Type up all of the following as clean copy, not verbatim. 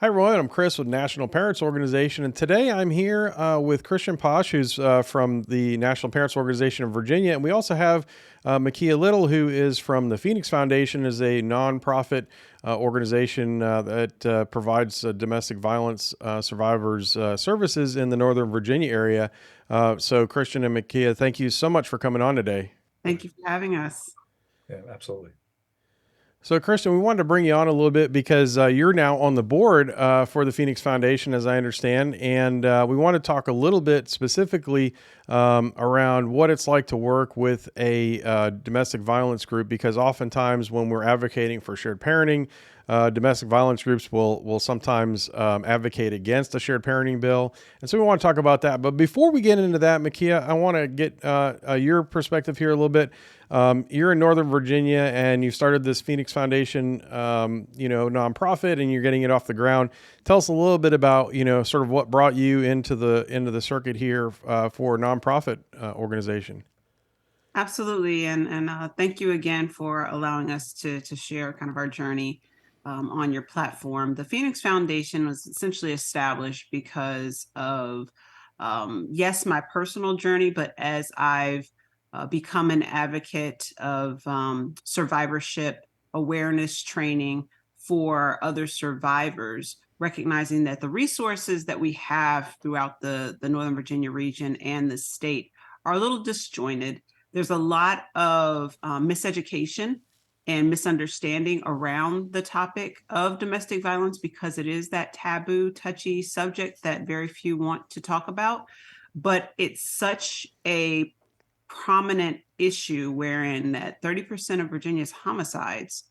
Hi, everyone. I'm Chris with National Parents Organization, and today I'm here with Christian Paasch, who's from the National Parents Organization of Virginia, and we also have Makya Little, who is from the Phoenix Foundation, is a nonprofit organization that provides domestic violence survivors services in the Northern Virginia area. So, Christian and Makya, thank you so much for coming on today. Thank you for having us. Yeah, absolutely. So, Christian, we wanted to bring you on a little bit because you're now on the board for the Phoenix Foundation, as I understand, and we want to talk a little bit specifically around what it's like to work with a domestic violence group. Because oftentimes, when we're advocating for shared parenting, domestic violence groups will sometimes advocate against a shared parenting bill, and so we want to talk about that. But before we get into that, Makya, I want to get your perspective here a little bit. You're in Northern Virginia, and you started this Phoenix Foundation, nonprofit, and you're getting it off the ground. Tell us a little bit about, sort of what brought you into the circuit here for a nonprofit organization. Absolutely. And thank you again for allowing us to share kind of our journey on your platform. The Phoenix Foundation was essentially established because of, yes, my personal journey, but as I've become an advocate of survivorship awareness training for other survivors, recognizing that the resources that we have throughout the Northern Virginia region and the state are a little disjointed. There's a lot of miseducation and misunderstanding around the topic of domestic violence because it is that taboo, touchy subject that very few want to talk about. But it's such a prominent issue wherein that 30% of Virginia's homicides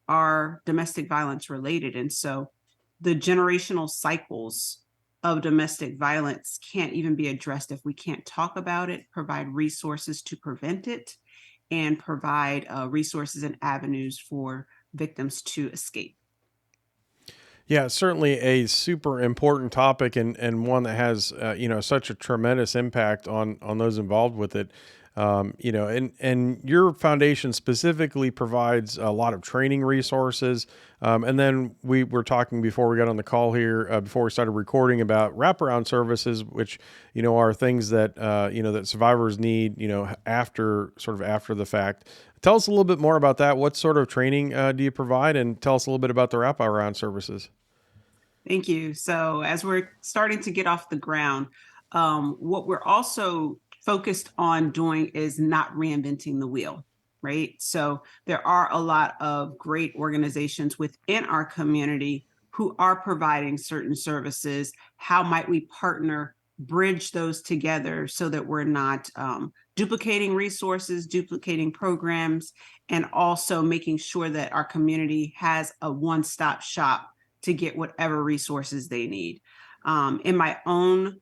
are domestic violence related. And so the generational cycles of domestic violence can't even be addressed if we can't talk about it, provide resources to prevent it, and provide resources and avenues for victims to escape. Yeah, certainly a super important topic, and one that has such a tremendous impact on those involved with it. And your foundation specifically provides a lot of training resources. And then we were talking before we got on the call here, before we started recording, about wraparound services, which are things that that survivors need, after the fact. Tell us a little bit more about that. What sort of training do you provide, and tell us a little bit about the wraparound services. Thank you. So as we're starting to get off the ground, what we're also focused on doing is not reinventing the wheel, right? So there are a lot of great organizations within our community who are providing certain services. How might we partner, bridge those together so that we're not duplicating resources, duplicating programs, and also making sure that our community has a one-stop shop to get whatever resources they need. In my own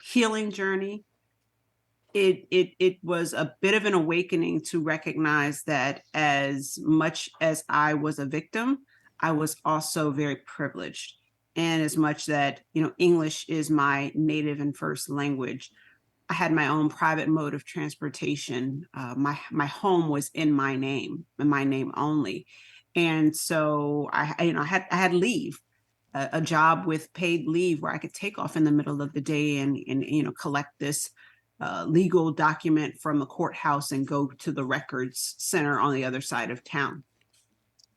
healing journey, it was a bit of an awakening to recognize that as much as I was a victim, I was also very privileged. And as much that, English is my native and first language, I had my own private mode of transportation. My home was in my name and my name only. And so I had leave, a job with paid leave where I could take off in the middle of the day and collect this legal document from the courthouse and go to the records center on the other side of town.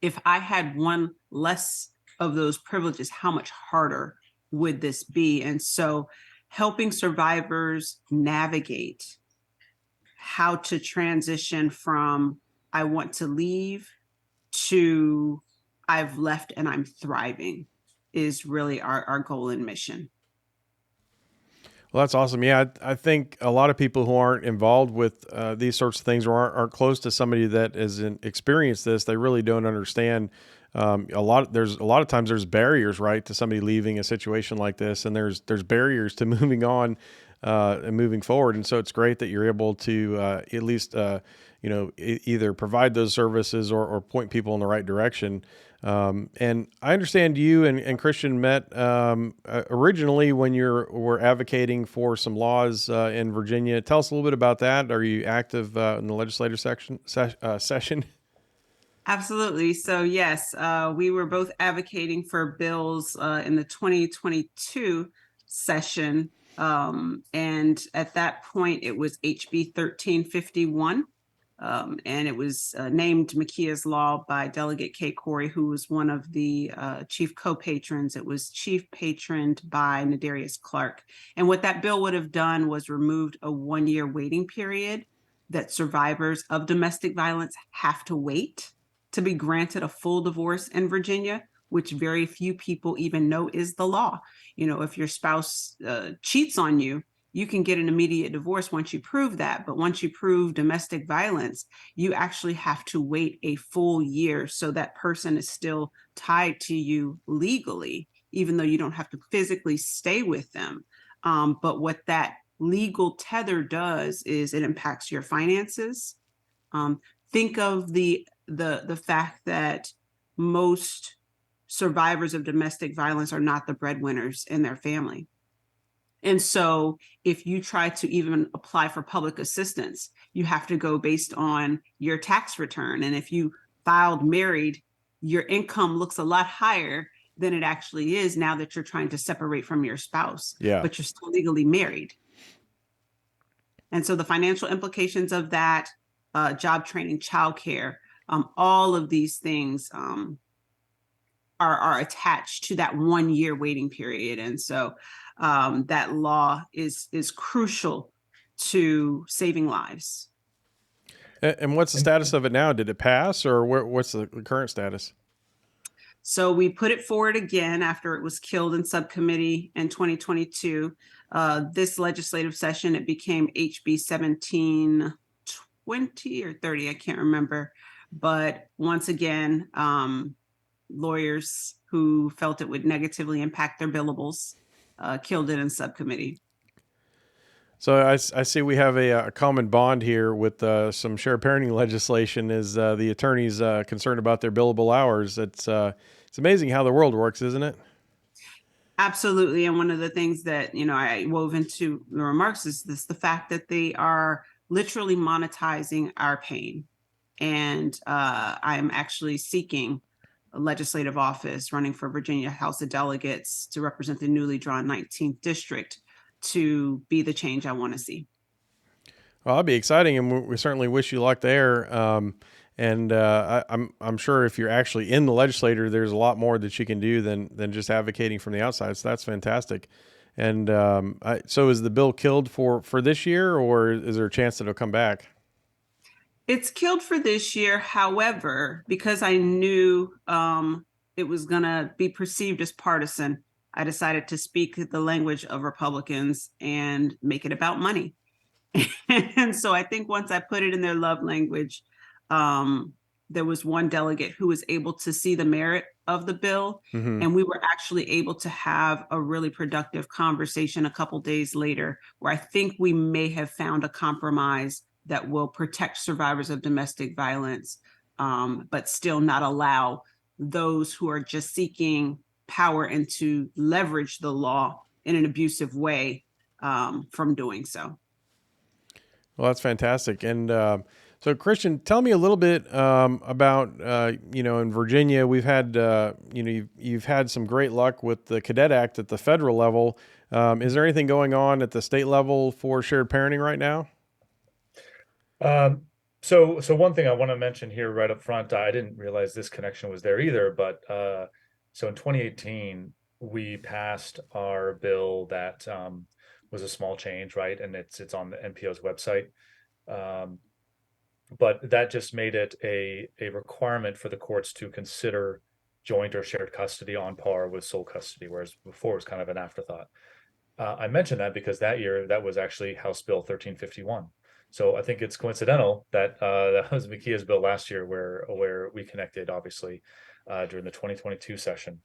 If I had one less of those privileges, how much harder would this be? And so helping survivors navigate how to transition from I want to leave to I've left and I'm thriving is really our goal and mission. Well, that's awesome. Yeah, I think a lot of people who aren't involved with these sorts of things, or aren't close to somebody that has experienced this, they really don't understand. There's a lot of times there's barriers, right, to somebody leaving a situation like this, and there's barriers to moving on and moving forward. And so it's great that you're able to at least either provide those services, or point people in the right direction. And I understand you and Christian met originally when were advocating for some laws in Virginia. Tell us a little bit about that. Are you active in the legislative session? Absolutely. So, yes, we were both advocating for bills in the 2022 session. And at that point, it was HB 1351. And it was named Makya's Law by Delegate Kay Corey, who was one of the chief co-patrons. It was chief patroned by Nadarius Clark. And what that bill would have done was removed a 1-year waiting period that survivors of domestic violence have to wait to be granted a full divorce in Virginia, which very few people even know is the law. You know, if your spouse cheats on you, you can get an immediate divorce once you prove that. But once you prove domestic violence, you actually have to wait a full year. So that person is still tied to you legally, even though you don't have to physically stay with them. But what that legal tether does is it impacts your finances. Think of the fact that most survivors of domestic violence are not the breadwinners in their family. And so if you try to even apply for public assistance, you have to go based on your tax return. And if you filed married, your income looks a lot higher than it actually is now that you're trying to separate from your spouse, Yeah. but you're still legally married. And so the financial implications of that, job training, childcare, all of these things are attached to that 1-year waiting period. And so that law is crucial to saving lives. And what's the status of it now? Did it pass, or what's the current status? So we put it forward again after it was killed in subcommittee in 2022. This legislative session, it became HB 1720 or 30, I can't remember. But once again, lawyers who felt it would negatively impact their billables killed it in subcommittee. So I see we have a common bond here with some shared parenting legislation. Is the attorneys concerned about their billable hours? It's amazing how the world works, isn't it? Absolutely. And one of the things that, I wove into the remarks is the fact that they are literally monetizing our pain. And I am actually seeking a legislative office running for Virginia House of Delegates to represent the newly drawn 19th district to be the change I want to see. Well, that'd be exciting, and we certainly wish you luck there. And I'm sure if you're actually in the legislature, there's a lot more that you can do than just advocating from the outside. So that's fantastic. And so is the bill killed for this year, or is there a chance that it'll come back? It's killed for this year. However, because I knew it was going to be perceived as partisan, I decided to speak the language of Republicans and make it about money. And so I think once I put it in their love language, there was one delegate who was able to see the merit of the bill. Mm-hmm. And we were actually able to have a really productive conversation a couple days later, where I think we may have found a compromise that will protect survivors of domestic violence, but still not allow those who are just seeking power and to leverage the law in an abusive way from doing so. Well, that's fantastic. And so, Christian, tell me a little bit about in Virginia, we've had you've had some great luck with the Cadet Act at the federal level. Is there anything going on at the state level for shared parenting right now? So one thing I want to mention here right up front, I didn't realize this connection was there either, but so in 2018, we passed our bill that was a small change, right? And it's on the NPO's website. But that just made it a requirement for the courts to consider joint or shared custody on par with sole custody, whereas before it was kind of an afterthought. I mentioned that because that year that was actually House Bill 1351. So I think it's coincidental that that was Makya's bill last year, where we connected, obviously, during the 2022 session.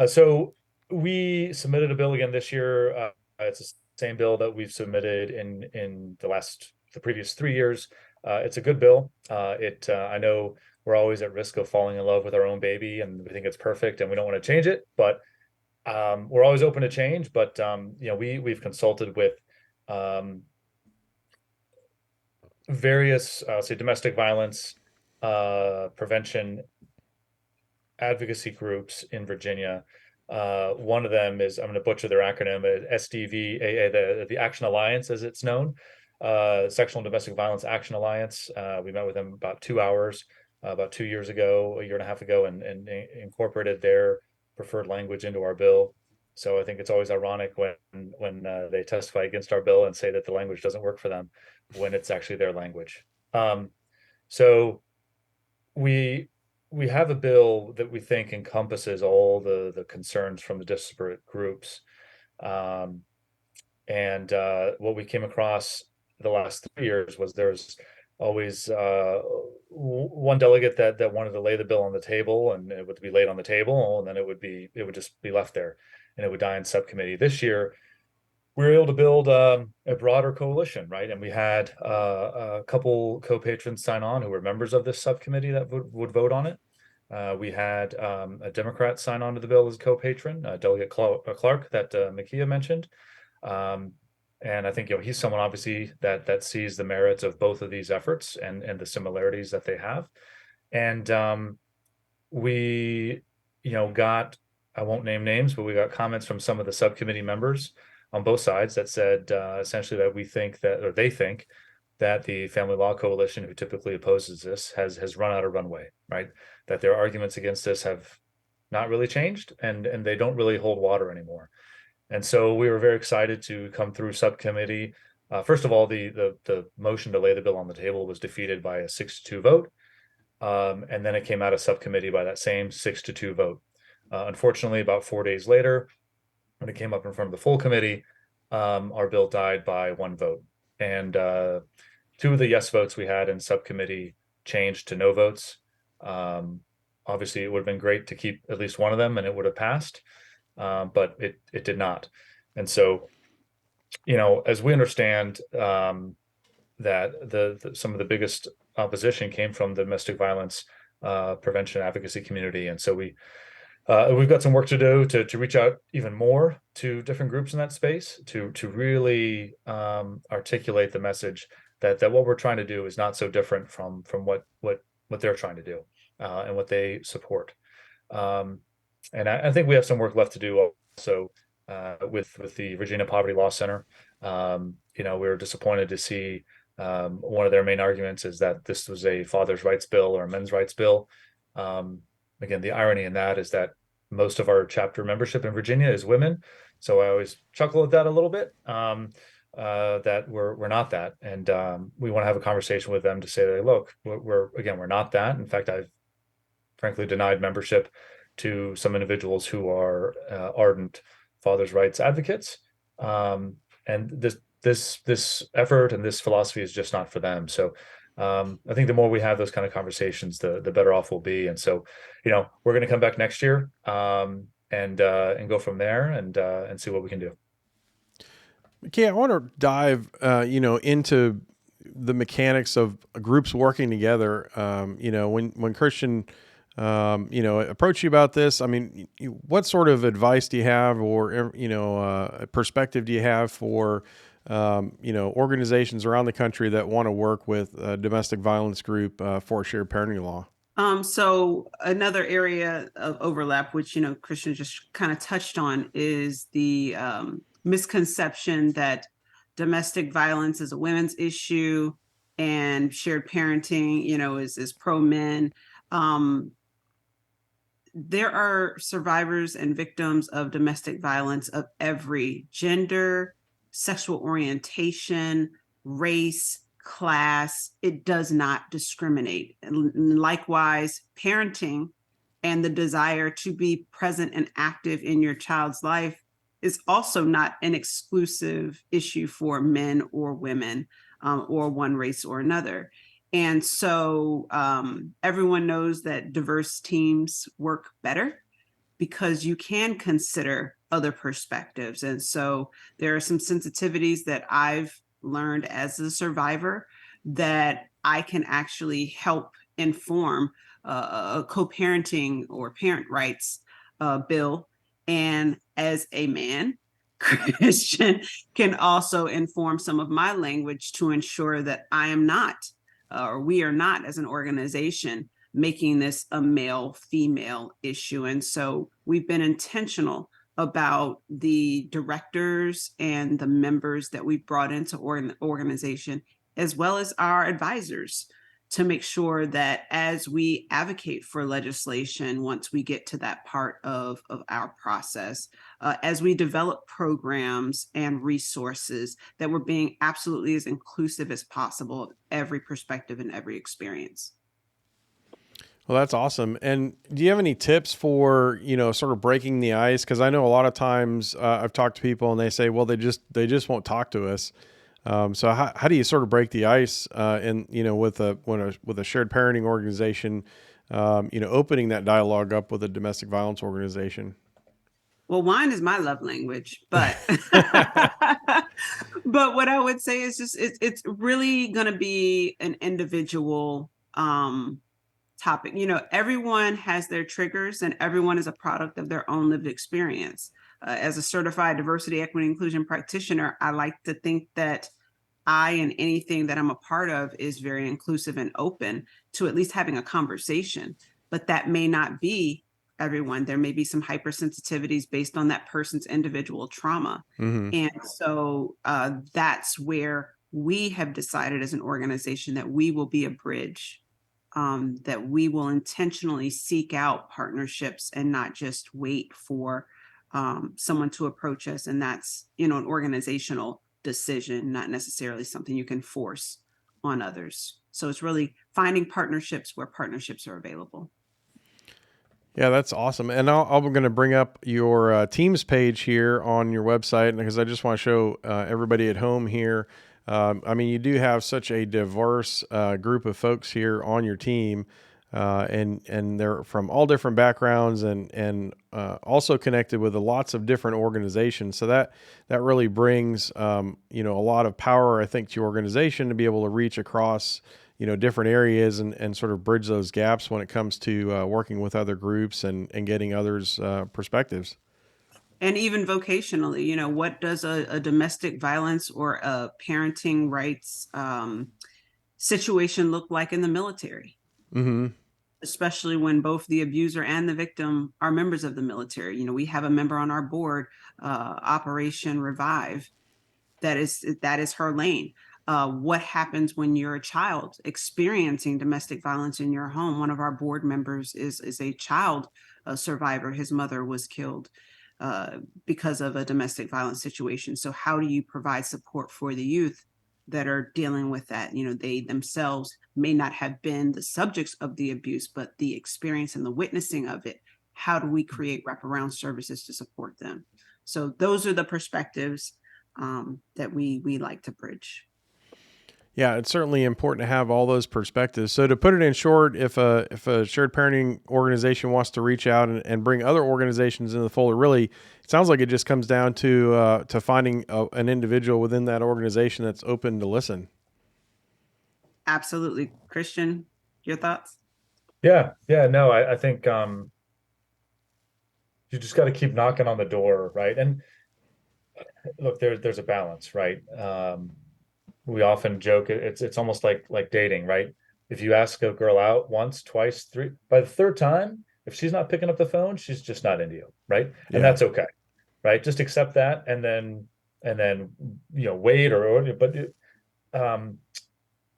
So we submitted a bill again this year. It's the same bill that we've submitted in the previous 3 years. It's a good bill. I know we're always at risk of falling in love with our own baby, and we think it's perfect, and we don't want to change it, but we're always open to change. But we've consulted with various, say, domestic violence prevention advocacy groups in Virginia. One of them is, I'm going to butcher their acronym, SDVAA, the Action Alliance, as it's known, Sexual and Domestic Violence Action Alliance. We met with them about 2 hours, about 2 years ago, a year and a half ago, and incorporated their preferred language into our bill. So I think it's always ironic when they testify against our bill and say that the language doesn't work for them when it's actually their language. So we have a bill that we think encompasses all the concerns from the disparate groups. And what we came across the last 3 years was there's always one delegate that wanted to lay the bill on the table, and it would be laid on the table, and then it would just be left there, and it would die in subcommittee. This year, we were able to build a broader coalition, right? And we had a couple co-patrons sign on who were members of this subcommittee that would vote on it. We had a Democrat sign on to the bill as a co-patron, Delegate Clark that Makya mentioned. And I think, he's someone obviously that sees the merits of both of these efforts and the similarities that they have. And we, got, I won't name names, but we got comments from some of the subcommittee members on both sides that said essentially that they think that the Family Law Coalition, who typically opposes this, has run out of runway, right? That their arguments against this have not really changed, and they don't really hold water anymore. And so we were very excited to come through subcommittee. First of all, the motion to lay the bill on the table was defeated by a 6-2 vote. And then it came out of subcommittee by that same 6-2 vote. Unfortunately, about 4 days later, when it came up in front of the full committee, our bill died by 1 vote. And 2 of the yes votes we had in subcommittee changed to no votes. Obviously, it would have been great to keep at least one of them and it would have passed. But it did not. And so, as we understand, that some of the biggest opposition came from the domestic violence prevention advocacy community. And so we've got some work to do to reach out even more to different groups in that space to really articulate the message that what we're trying to do is not so different from what they're trying to do and what they support. And I think we have some work left to do also with the Virginia Poverty Law Center. We were disappointed to see one of their main arguments is that this was a father's rights bill or a men's rights bill. Again, the irony in that is that most of our chapter membership in Virginia is women. So I always chuckle at that a little bit, that we're not that. And we want to have a conversation with them to say, that, look, we're not that. In fact, I've frankly denied membership to some individuals who are ardent fathers' rights advocates. And this effort and this philosophy is just not for them. So I think the more we have those kind of conversations, the better off we'll be. And so, we're going to come back next year and go from there and see what we can do. Okay, I want to dive, into the mechanics of groups working together. When Christian, approach you about this, I mean, what sort of advice do you have, or perspective do you have for organizations around the country that want to work with a domestic violence group for shared parenting law? So another area of overlap, which, Christian just kind of touched on, is the misconception that domestic violence is a women's issue and shared parenting, is pro men. There are survivors and victims of domestic violence of every gender, sexual orientation, race, class. It does not discriminate. And likewise, parenting and the desire to be present and active in your child's life is also not an exclusive issue for men or women, or one race or another. And so everyone knows that diverse teams work better because you can consider other perspectives. And so there are some sensitivities that I've learned as a survivor that I can actually help inform a co-parenting or parent rights bill. And as a man, Christian can also inform some of my language to ensure that I am not or we are not as an organization making this a male-female issue. And so we've been intentional about the directors and the members that we've brought into organization, as well as our advisors, to make sure that as we advocate for legislation, once we get to that part of our process, as we develop programs and resources, that we're being absolutely as inclusive as possible of every perspective and every experience. Well, that's awesome. And do you have any tips for, sort of breaking the ice? Because I know a lot of times I've talked to people and they say, well, they just won't talk to us. So how do you sort of break the ice with a shared parenting organization, opening that dialogue up with a domestic violence organization? Well, wine is my love language, but but what I would say is just it's really going to be an individual topic. Everyone has their triggers, and everyone is a product of their own lived experience. As a certified diversity, equity, inclusion practitioner, I like to think that I and anything that I'm a part of is very inclusive and open to at least having a conversation. But that may not be everyone. There may be some hypersensitivities based on that person's individual trauma. Mm-hmm. And so that's where we have decided as an organization that we will be a bridge, that we will intentionally seek out partnerships and not just wait for someone to approach us. And that's, an organizational decision, not necessarily something you can force on others. So it's really finding partnerships where partnerships are available. Yeah, that's awesome. And I'm going to bring up your Teams page here on your website because I just want to show everybody at home here. You do have such a diverse group of folks here on your team, and they're from all different backgrounds and also connected with lots of different organizations. So that really brings a lot of power, I think, to your organization to be able to reach across different areas and sort of bridge those gaps when it comes to working with other groups and getting others' perspectives. And even vocationally, what does a domestic violence or a parenting rights situation look like in the military? Mm-hmm. Especially when both the abuser and the victim are members of the military. We have a member on our board, Operation Revive, that is her lane. What happens when you're a child experiencing domestic violence in your home? One of our board members is a child survivor. His mother was killed because of a domestic violence situation. So how do you provide support for the youth that are dealing with that? They themselves may not have been the subjects of the abuse, but the experience and the witnessing of it. How do we create wraparound services to support them? So those are the perspectives that we like to bridge. Yeah, it's certainly important to have all those perspectives. So to put it in short, if a shared parenting organization wants to reach out and bring other organizations into the fold, really, it sounds like it just comes down to finding an individual within that organization that's open to listen. Absolutely. Christian, your thoughts? Yeah. No, I think you just got to keep knocking on the door, right? And look, there's a balance, right? We often joke it's almost like dating, right? If you ask a girl out once, twice, three, by the third time, if she's not picking up the phone, she's just not into you, right? And Yeah. that's okay, right? Just accept that, and then wait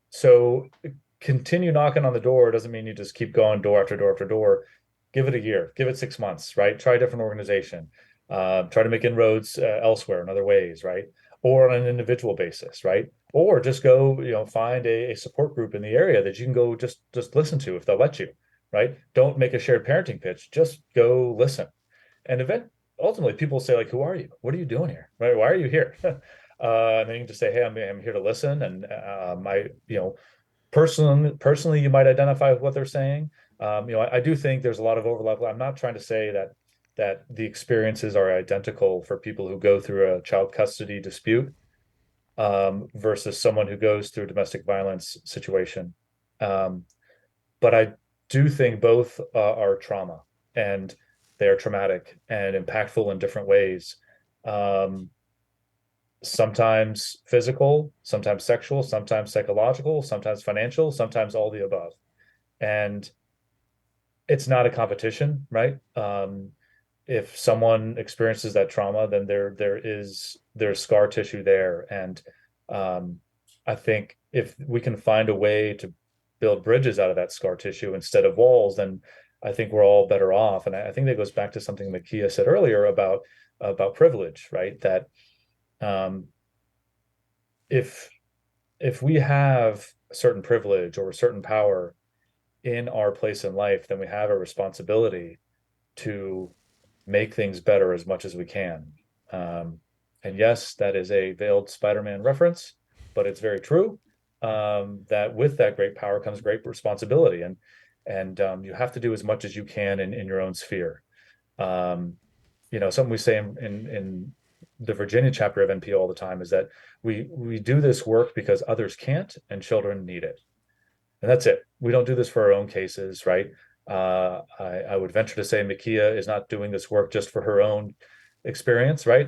so continue knocking on the door. Doesn't mean you just keep going door after door after door. Give it a year, give it 6 months, right? Try a different organization, try to make inroads elsewhere in other ways, right? Or on an individual basis, right? Or just go, find a support group in the area that you can go just listen to if they'll let you, right? Don't make a shared parenting pitch. Just go listen. And ultimately, people say like, "Who are you? What are you doing here? Right? Why are you here?" And then you can just say, "Hey, I'm here to listen." And personally, you might identify with what they're saying. I do think there's a lot of overlap. I'm not trying to say that the experiences are identical for people who go through a child custody dispute versus someone who goes through a domestic violence situation. But I do think both are trauma, and they are traumatic and impactful in different ways. sometimes physical, sometimes sexual, sometimes psychological, sometimes financial, sometimes all the above. And it's not a competition, right? If someone experiences that trauma, then there's scar tissue there. And I think if we can find a way to build bridges out of that scar tissue instead of walls, then I think we're all better off. And I think that goes back to something Makya said earlier about privilege, right? That if we have a certain privilege or a certain power in our place in life, then we have a responsibility to make things better as much as we can. And yes, that is a veiled Spider-Man reference, but it's very true. That with that great power comes great responsibility, and you have to do as much as you can in your own sphere. Something we say in the Virginia chapter of NPO all the time is that we do this work because others can't and children need it. And that's it. We don't do this for our own cases, right? I would venture to say Makya is not doing this work just for her own experience, right?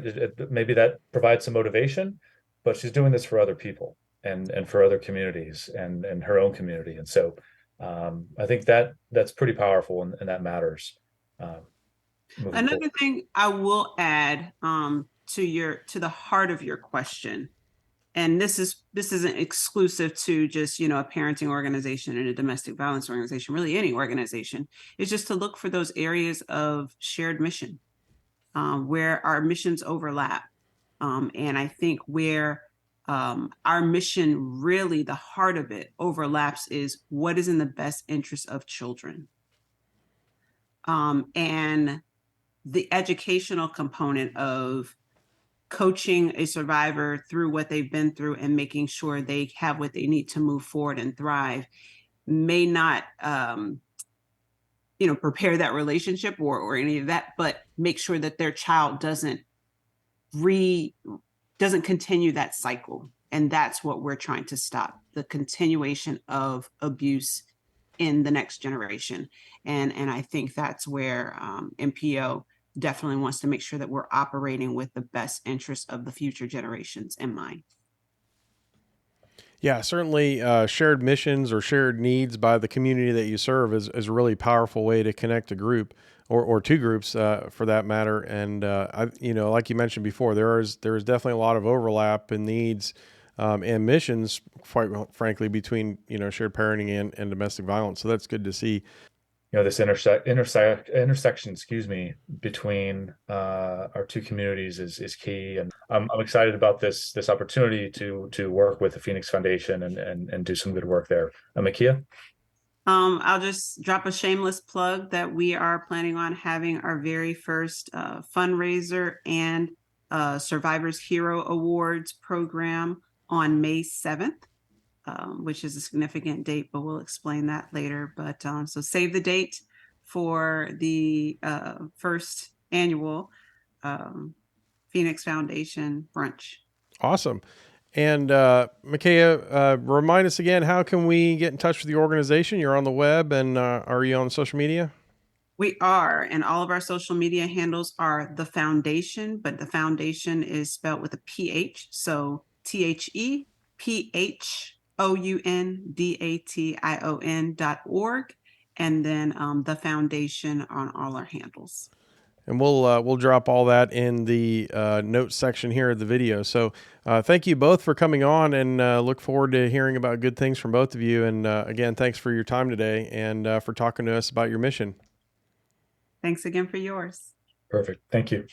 Maybe that provides some motivation, but she's doing this for other people and for other communities and her own community. And so I think that's pretty powerful and that matters. Another Forward. thing I will add to the heart of your question, and this isn't exclusive to just a parenting organization and a domestic violence organization, really any organization, is just to look for those areas of shared mission where our missions overlap. And I think where our mission, really the heart of it, overlaps is what is in the best interest of children. And the educational component of coaching a survivor through what they've been through and making sure they have what they need to move forward and thrive may not prepare that relationship or any of that, but make sure that their child doesn't continue that cycle. And that's what we're trying to stop, the continuation of abuse in the next generation. And I think that's where NPO definitely wants to make sure that we're operating with the best interests of the future generations in mind. Yeah, certainly shared missions or shared needs by the community that you serve is a really powerful way to connect a group or two groups for that matter. And, like you mentioned before, there is definitely a lot of overlap in needs and missions, quite frankly, between, shared parenting and domestic violence. So that's good to see. This intersection, between our two communities is key, and I'm excited about this opportunity to work with the Phoenix Foundation and do some good work there. Makya? I'll just drop a shameless plug that we are planning on having our very first fundraiser and Survivors Hero Awards program on May 7th. Which is a significant date, but we'll explain that later. But so save the date for the first annual Phoenix Foundation brunch. Awesome. And Makya, remind us again, how can we get in touch with the organization? You're on the web, and are you on social media? We are, and all of our social media handles are The Foundation, but The Foundation is spelled with a PH, so ThePhoundation.org, and then the Foundation on all our handles. And we'll drop all that in the notes section here of the video. So thank you both for coming on, and look forward to hearing about good things from both of you. And again, thanks for your time today and for talking to us about your mission. Thanks again for yours. Perfect. Thank you.